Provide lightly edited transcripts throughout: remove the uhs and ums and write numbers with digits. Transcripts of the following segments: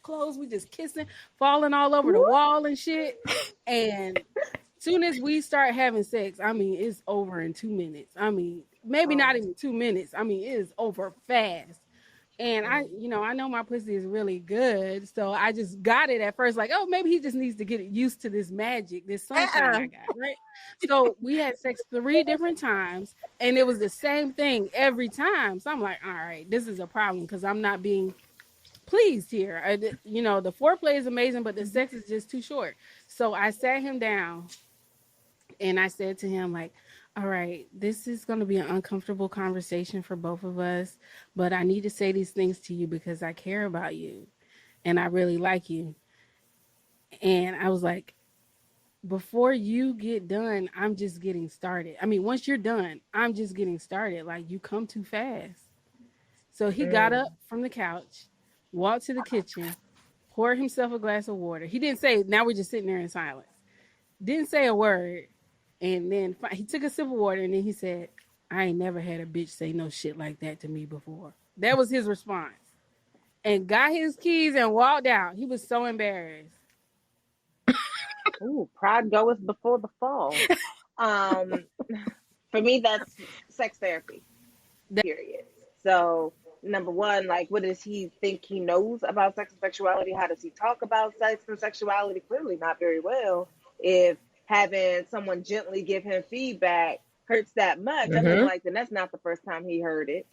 clothes. We just kissing, falling all over the wall and shit. And soon as we start having sex, I mean, it's over in 2 minutes. I mean, maybe not even 2 minutes. I mean, it is over fast. And I know my pussy is really good. So I just got it at first, like, oh, maybe he just needs to get used to this magic, this sunshine I got, right? So we had sex 3 different times, and it was the same thing every time. So I'm like, all right, this is a problem because I'm not being pleased here. The foreplay is amazing, but the sex is just too short. So I sat him down and I said to him, like, all right, this is going to be an uncomfortable conversation for both of us, but I need to say these things to you because I care about you and I really like you. And I was like, before you get done, I'm just getting started. I mean, once you're done, I'm just getting started. Like, you come too fast. So he got up from the couch, walked to the kitchen, poured himself a glass of water. He didn't say, now we're just sitting there in silence. Didn't say a word. And then he took a sip of water and then he said, I ain't never had a bitch say no shit like that to me before. That was his response. And got his keys and walked out. He was so embarrassed. Ooh, pride goeth before the fall. For me, that's sex therapy, period. So, number one, like, what does he think he knows about sex and sexuality? How does he talk about sex and sexuality? Clearly not very well. If having someone gently give him feedback hurts that much, I feel like then that's not the first time he heard it.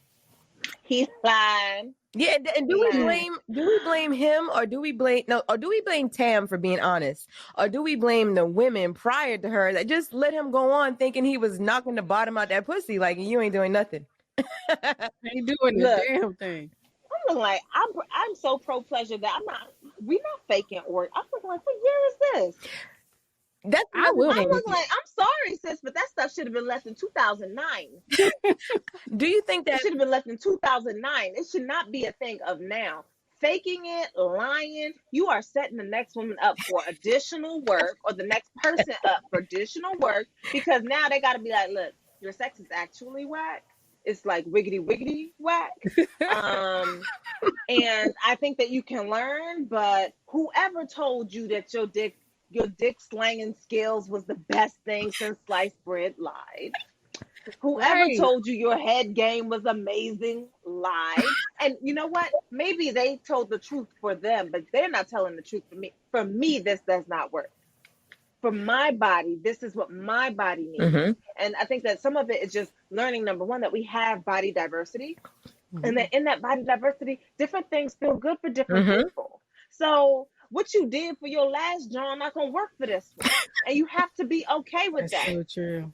He's lying. Yeah, and do we blame him, or do we blame Tam for being honest, or do we blame the women prior to her that just let him go on thinking he was knocking the bottom out that pussy, like, you ain't doing nothing? Ain't doing the damn thing. I'm like, I'm so pro pleasure that we're not faking work. I'm looking like, what year is this? I will. I'm looking like, I'm sorry, sis, but that stuff should have been left in 2009. Do you think that it should have been left in 2009? It should not be a thing of now. Faking it, lying, you are setting the next woman up for additional work, or the next person up for additional work, because now they got to be like, look, your sex is actually whack. It's like wiggity whack. And I think that you can learn, but whoever told you that your dick slanging skills was the best thing since sliced bread lied. Whoever told you your head game was amazing lied. And you know what? Maybe they told the truth for them, but they're not telling the truth for me. For me, this does not work. For my body, this is what my body needs. And I think that some of it is just learning, number one, that we have body diversity. And that in that body diversity, different things feel good for different people. So what you did for your last John not gonna work for this one. And you have to be okay with that. That's so true.